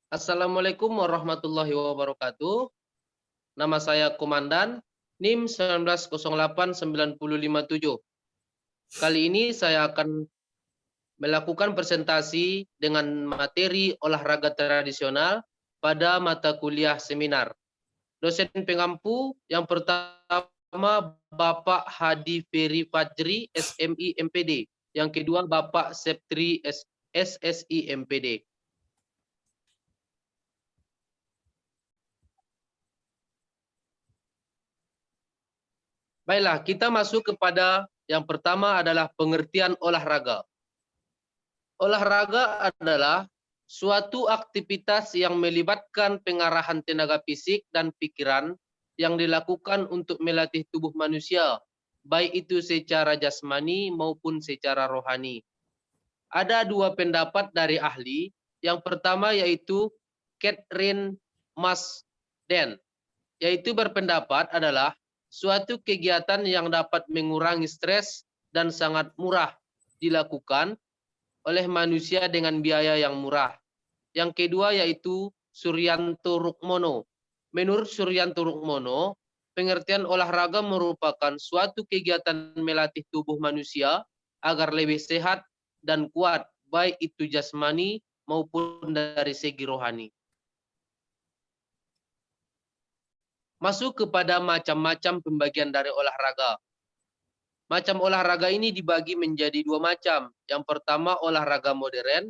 Assalamualaikum warahmatullahi wabarakatuh. Nama saya Komandan NIM 19089057. Kali ini saya akan melakukan presentasi dengan materi olahraga tradisional pada mata kuliah seminar. Dosen pengampu yang pertama Bapak Hadi Ferry Fajri, SMI MPD. Yang kedua Bapak Septri SSI MPD. Baiklah, kita masuk kepada yang pertama adalah pengertian olahraga. Olahraga adalah suatu aktivitas yang melibatkan pengarahan tenaga fisik dan pikiran yang dilakukan untuk melatih tubuh manusia, baik itu secara jasmani maupun secara rohani. Ada dua pendapat dari ahli. Yang pertama yaitu Catherine Marsden, yaitu berpendapat adalah suatu kegiatan yang dapat mengurangi stres dan sangat murah dilakukan oleh manusia dengan biaya yang murah. Yang kedua yaitu Suryanto Rukmono. Menurut Suryanto Rukmono, pengertian olahraga merupakan suatu kegiatan melatih tubuh manusia agar lebih sehat dan kuat, baik itu jasmani maupun dari segi rohani. Masuk kepada macam-macam pembagian dari olahraga. Macam olahraga ini dibagi menjadi dua macam. Yang pertama olahraga modern,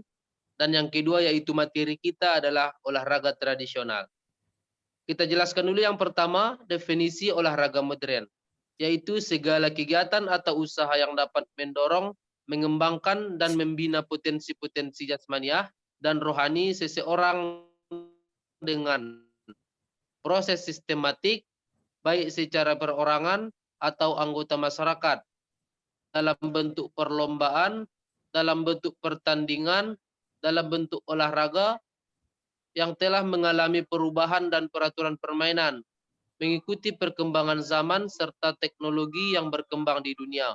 dan yang kedua yaitu materi kita adalah olahraga tradisional. Kita jelaskan dulu yang pertama, definisi olahraga modern, yaitu segala kegiatan atau usaha yang dapat mendorong, mengembangkan, dan membina potensi-potensi jasmaniah dan rohani seseorang dengan proses sistematik, baik secara perorangan atau anggota masyarakat, dalam bentuk perlombaan, dalam bentuk pertandingan, dalam bentuk olahraga yang telah mengalami perubahan dan peraturan permainan, mengikuti perkembangan zaman serta teknologi yang berkembang di dunia.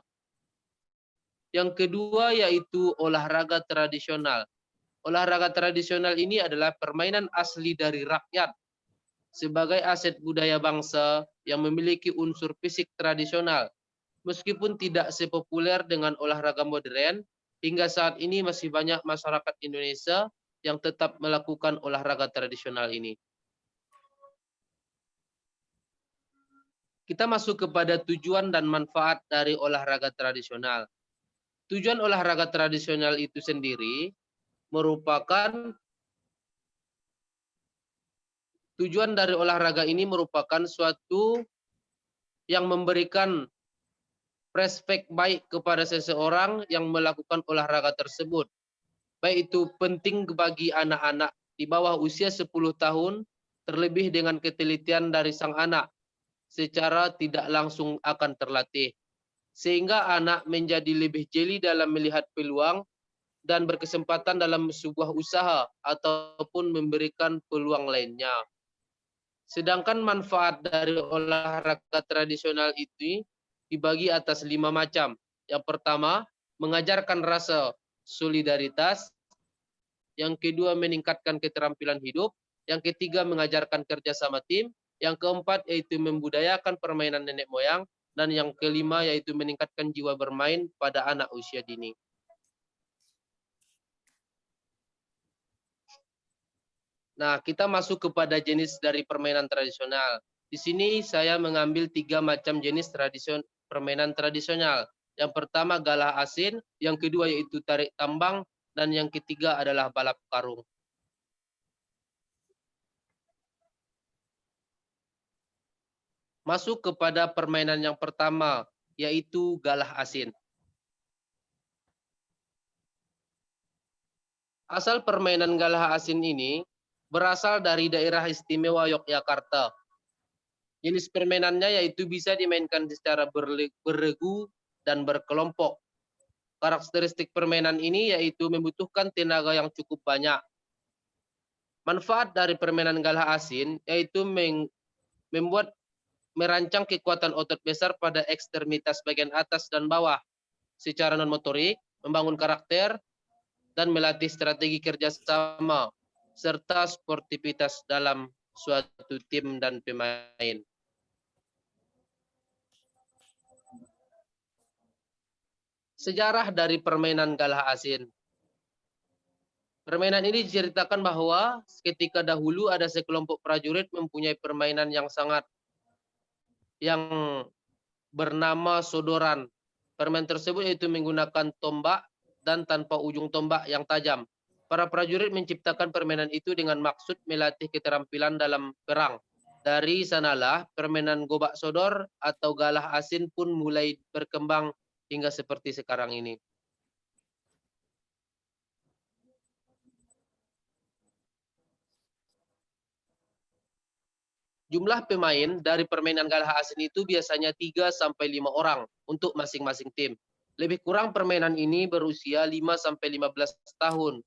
Yang kedua yaitu olahraga tradisional. Olahraga tradisional ini adalah permainan asli dari rakyat sebagai aset budaya bangsa yang memiliki unsur fisik tradisional. Meskipun tidak sepopuler dengan olahraga modern, hingga saat ini masih banyak masyarakat Indonesia yang tetap melakukan olahraga tradisional ini. Kita masuk kepada tujuan dan manfaat dari olahraga tradisional. Tujuan olahraga tradisional itu sendiri merupakan Tujuan dari olahraga ini merupakan suatu yang memberikan prospek baik kepada seseorang yang melakukan olahraga tersebut. Baik itu penting bagi anak-anak di bawah usia 10 tahun, terlebih dengan ketelitian dari sang anak secara tidak langsung akan terlatih. Sehingga anak menjadi lebih jeli dalam melihat peluang dan berkesempatan dalam sebuah usaha ataupun memberikan peluang lainnya. Sedangkan manfaat dari olahraga tradisional itu dibagi atas 5 macam. Yang pertama, mengajarkan rasa solidaritas. Yang kedua, meningkatkan keterampilan hidup. Yang ketiga, mengajarkan kerja sama tim. Yang keempat, yaitu membudayakan permainan nenek moyang. Dan yang kelima, yaitu meningkatkan jiwa bermain pada anak usia dini. Nah, kita masuk kepada jenis dari permainan tradisional. Di sini saya mengambil 3 macam jenis permainan tradisional. Yang pertama galah asin, yang kedua yaitu tarik tambang, dan yang ketiga adalah balap karung. Masuk kepada permainan yang pertama, yaitu galah asin. Asal permainan galah asin ini berasal dari daerah istimewa Yogyakarta. Jenis permainannya yaitu bisa dimainkan secara berregu dan berkelompok. Karakteristik permainan ini yaitu membutuhkan tenaga yang cukup banyak. Manfaat dari permainan galah asin yaitu merancang kekuatan otot besar pada ekstremitas bagian atas dan bawah secara non-motorik, membangun karakter, dan melatih strategi kerjasama. serta sportivitas dalam suatu tim dan pemain. Sejarah dari permainan galah asin. Permainan ini diceritakan bahwa ketika dahulu ada sekelompok prajurit mempunyai permainan yang bernama sodoran. Permainan tersebut yaitu menggunakan tombak dan tanpa ujung tombak yang tajam. Para prajurit menciptakan permainan itu dengan maksud melatih keterampilan dalam perang. Dari sanalah permainan gobak sodor atau galah asin pun mulai berkembang hingga seperti sekarang ini. Jumlah pemain dari permainan galah asin itu biasanya 3 sampai 5 orang untuk masing-masing tim. Lebih kurang permainan ini berusia 5 sampai 15 tahun.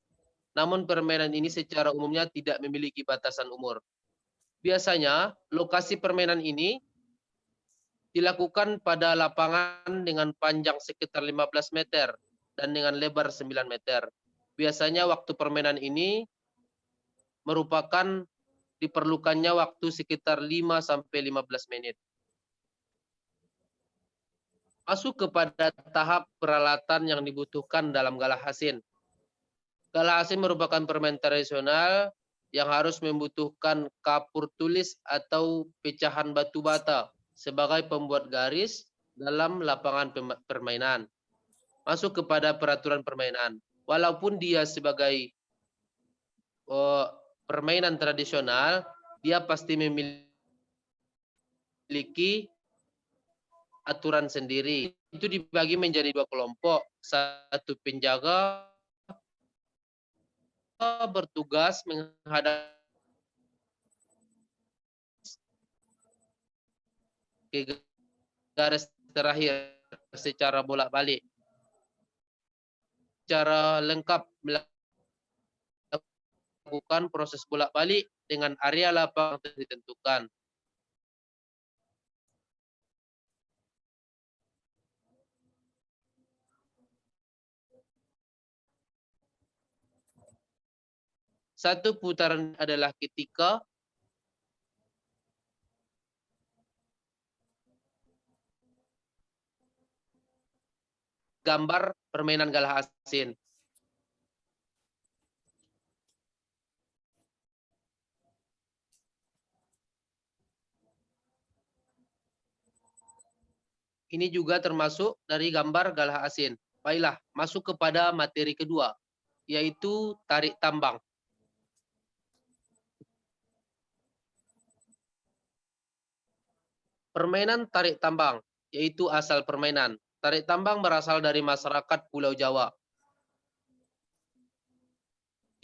Namun permainan ini secara umumnya tidak memiliki batasan umur. Biasanya lokasi permainan ini dilakukan pada lapangan dengan panjang sekitar 15 meter dan dengan lebar 9 meter. Biasanya waktu permainan ini merupakan diperlukannya waktu sekitar 5 sampai 15 menit. Masuk kepada tahap peralatan yang dibutuhkan dalam galah asin. Galah asin merupakan permainan tradisional yang harus membutuhkan kapur tulis atau pecahan batu bata sebagai pembuat garis dalam lapangan permainan. Masuk kepada peraturan permainan. Walaupun dia sebagai permainan tradisional, dia pasti memiliki aturan sendiri. Itu dibagi menjadi 2 kelompok. Satu penjaga bertugas menghadap ke garis terakhir secara bolak-balik. Secara lengkap melakukan proses bolak-balik dengan area lapangan ditentukan. Satu putaran adalah ketika gambar permainan galah asin. Ini juga termasuk dari gambar galah asin. Baiklah, masuk kepada materi kedua, yaitu tarik tambang. Permainan tarik tambang, yaitu asal permainan. Tarik tambang berasal dari masyarakat Pulau Jawa.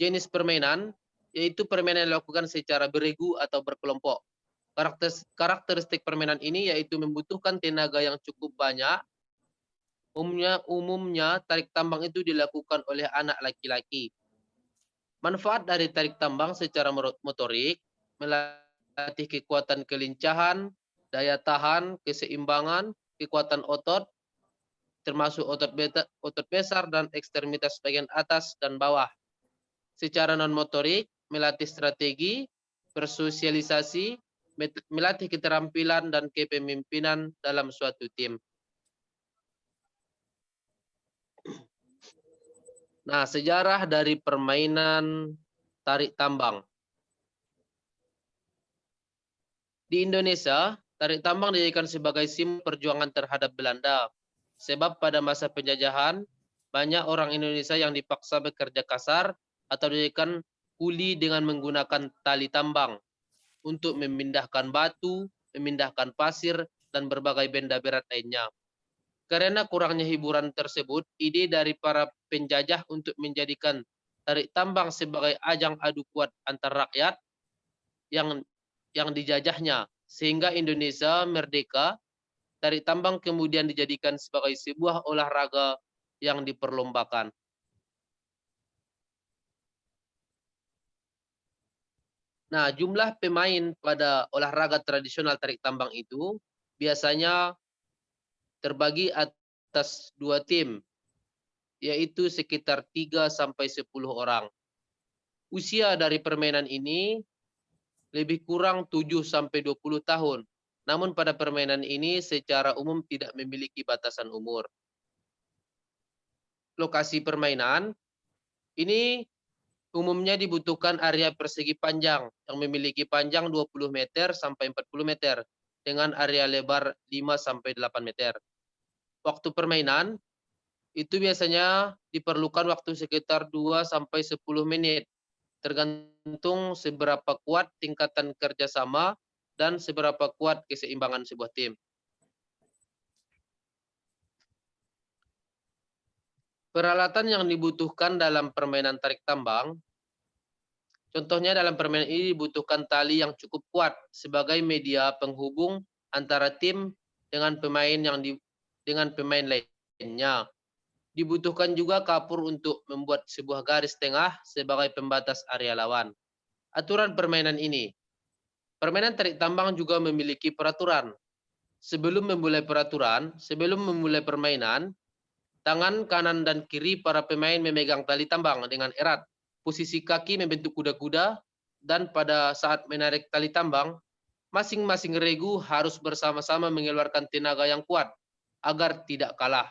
Jenis permainan, yaitu permainan yang dilakukan secara beregu atau berkelompok. Karakteristik permainan ini yaitu membutuhkan tenaga yang cukup banyak. Umumnya tarik tambang itu dilakukan oleh anak laki-laki. Manfaat dari tarik tambang secara motorik, melatih kekuatan kelincahan, daya tahan, keseimbangan, kekuatan otot, termasuk otot besar dan ekstremitas bagian atas dan bawah. Secara non-motorik, melatih strategi, bersosialisasi, melatih keterampilan dan kepemimpinan dalam suatu tim. Nah, sejarah dari permainan tarik tambang. Di Indonesia, tarik tambang dijadikan sebagai simbol perjuangan terhadap Belanda. Sebab pada masa penjajahan, banyak orang Indonesia yang dipaksa bekerja kasar atau dijadikan kuli dengan menggunakan tali tambang untuk memindahkan batu, memindahkan pasir, dan berbagai benda berat lainnya. Karena kurangnya hiburan tersebut, ide dari para penjajah untuk menjadikan tarik tambang sebagai ajang adu kuat antar rakyat yang dijajahnya. Sehingga Indonesia merdeka, tarik tambang kemudian dijadikan sebagai sebuah olahraga yang diperlombakan. Nah, jumlah pemain pada olahraga tradisional tarik tambang itu biasanya terbagi atas 2 tim, yaitu sekitar 3 sampai 10 orang. Usia dari permainan ini lebih kurang 7-20 tahun. Namun pada permainan ini secara umum tidak memiliki batasan umur. Lokasi permainan ini umumnya dibutuhkan area persegi panjang yang memiliki panjang 20 meter sampai 40 meter dengan area lebar 5-8 meter. Waktu permainan itu biasanya diperlukan waktu sekitar 2-10 menit, tergantung seberapa kuat tingkatan kerjasama dan seberapa kuat keseimbangan sebuah tim. Peralatan yang dibutuhkan dalam permainan tarik tambang, contohnya dalam permainan ini dibutuhkan tali yang cukup kuat sebagai media penghubung antara tim dengan pemain lainnya. Dibutuhkan juga kapur untuk membuat sebuah garis tengah sebagai pembatas area lawan. Aturan permainan ini. Permainan tarik tambang juga memiliki peraturan. Sebelum memulai permainan, tangan kanan dan kiri para pemain memegang tali tambang dengan erat. Posisi kaki membentuk kuda-kuda, dan pada saat menarik tali tambang, masing-masing regu harus bersama-sama mengeluarkan tenaga yang kuat agar tidak kalah.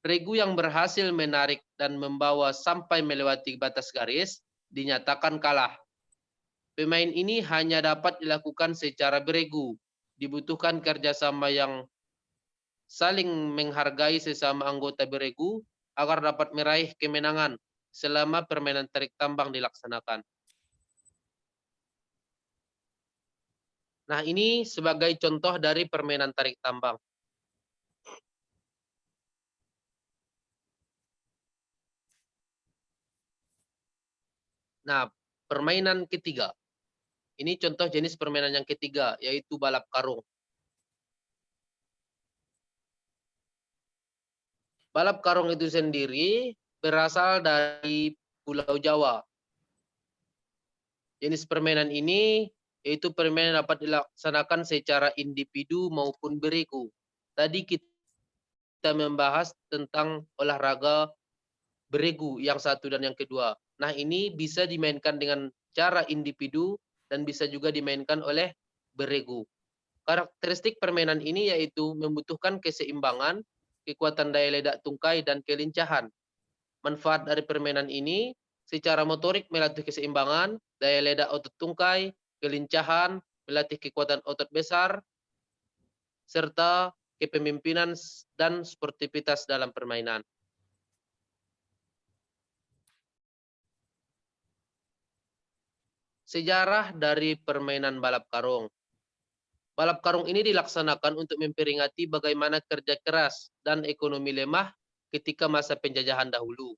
Regu yang berhasil menarik dan membawa sampai melewati batas garis dinyatakan kalah. Pemain ini hanya dapat dilakukan secara beregu. Dibutuhkan kerjasama yang saling menghargai sesama anggota beregu agar dapat meraih kemenangan selama permainan tarik tambang dilaksanakan. Nah, ini sebagai contoh dari permainan tarik tambang. Nah, permainan ketiga. Ini contoh jenis permainan yang ketiga, yaitu balap karung. Balap karung itu sendiri berasal dari Pulau Jawa. Jenis permainan ini yaitu permainan dapat dilaksanakan secara individu maupun beregu. Tadi kita membahas tentang olahraga beregu yang satu dan yang kedua. Nah, ini bisa dimainkan dengan cara individu dan bisa juga dimainkan oleh beregu. Karakteristik permainan ini yaitu membutuhkan keseimbangan, kekuatan daya ledak tungkai, dan kelincahan. Manfaat dari permainan ini secara motorik melatih keseimbangan, daya ledak otot tungkai, kelincahan, melatih kekuatan otot besar, serta kepemimpinan dan sportivitas dalam permainan. Sejarah dari permainan balap karung. Balap karung ini dilaksanakan untuk memperingati bagaimana kerja keras dan ekonomi lemah ketika masa penjajahan dahulu.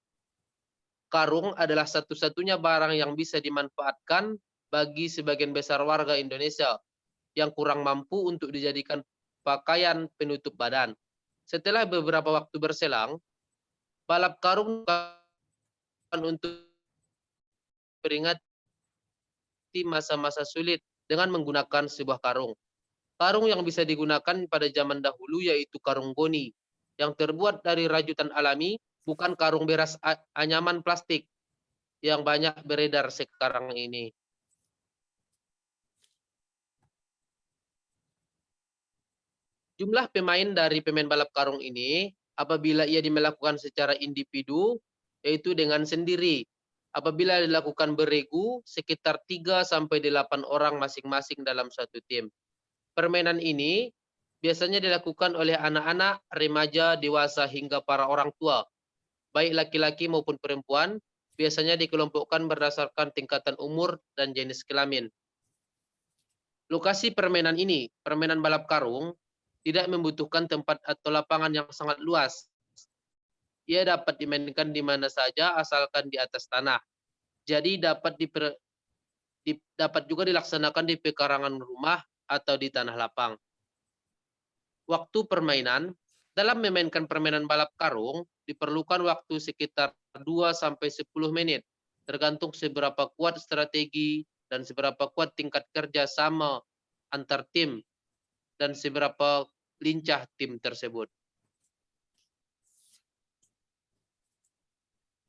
Karung adalah satu-satunya barang yang bisa dimanfaatkan bagi sebagian besar warga Indonesia yang kurang mampu untuk dijadikan pakaian penutup badan. Setelah beberapa waktu berselang, balap karung untuk peringati masa-masa sulit dengan menggunakan sebuah karung. Karung yang bisa digunakan pada zaman dahulu yaitu karung goni, yang terbuat dari rajutan alami, bukan karung beras anyaman plastik yang banyak beredar sekarang ini. Jumlah pemain dari pemain balap karung ini, apabila ia melakukan secara individu, yaitu dengan sendiri. Apabila dilakukan beregu, sekitar 3-8 orang masing-masing dalam satu tim. Permainan ini biasanya dilakukan oleh anak-anak, remaja, dewasa, hingga para orang tua, baik laki-laki maupun perempuan, biasanya dikelompokkan berdasarkan tingkatan umur dan jenis kelamin. Lokasi permainan ini, permainan balap karung, tidak membutuhkan tempat atau lapangan yang sangat luas. Ia dapat dimainkan di mana saja asalkan di atas tanah. Jadi dapat juga dilaksanakan di pekarangan rumah atau di tanah lapang. Waktu permainan, dalam memainkan permainan balap karung, diperlukan waktu sekitar 2-10 menit, tergantung seberapa kuat strategi dan seberapa kuat tingkat kerja sama antar tim dan seberapa lincah tim tersebut.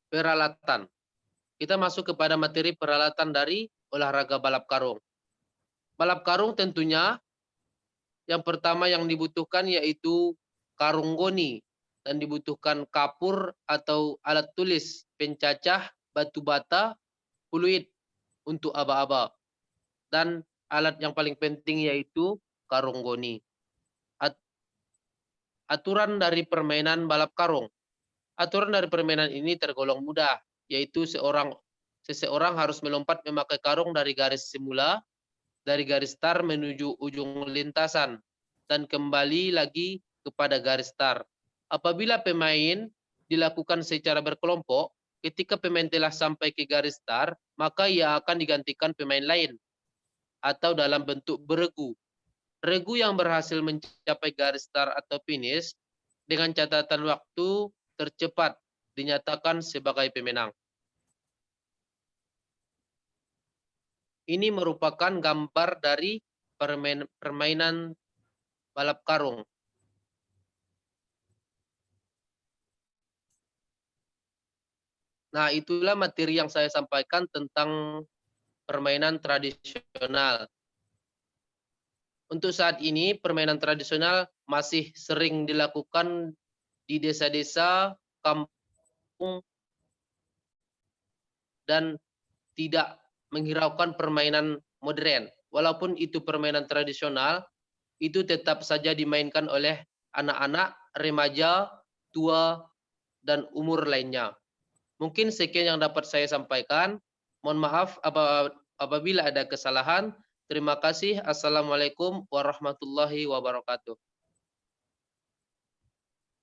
Peralatan. kita masuk kepada materi peralatan dari olahraga balap karung. Balap karung tentunya yang pertama yang dibutuhkan yaitu karung goni dan dibutuhkan kapur atau alat tulis, pencacah, batu bata, fluid untuk aba-aba. Dan alat yang paling penting yaitu karung goni. Aturan dari permainan balap karung. Aturan dari permainan ini tergolong mudah, yaitu seseorang harus melompat memakai karung dari garis semula, dari garis start menuju ujung lintasan, dan kembali lagi kepada garis start. Apabila pemain dilakukan secara berkelompok, ketika pemain telah sampai ke garis start, maka ia akan digantikan pemain lain, atau dalam bentuk beregu. Regu yang berhasil mencapai garis start atau finish dengan catatan waktu tercepat dinyatakan sebagai pemenang. Ini merupakan gambar dari permainan balap karung. Nah, itulah materi yang saya sampaikan tentang permainan tradisional. Untuk saat ini, permainan tradisional masih sering dilakukan di desa-desa, kampung, dan tidak menghiraukan permainan modern. Walaupun itu permainan tradisional, itu tetap saja dimainkan oleh anak-anak, remaja, tua, dan umur lainnya. Mungkin sekian yang dapat saya sampaikan. Mohon maaf apabila ada kesalahan. Terima kasih. Assalamualaikum warahmatullahi wabarakatuh.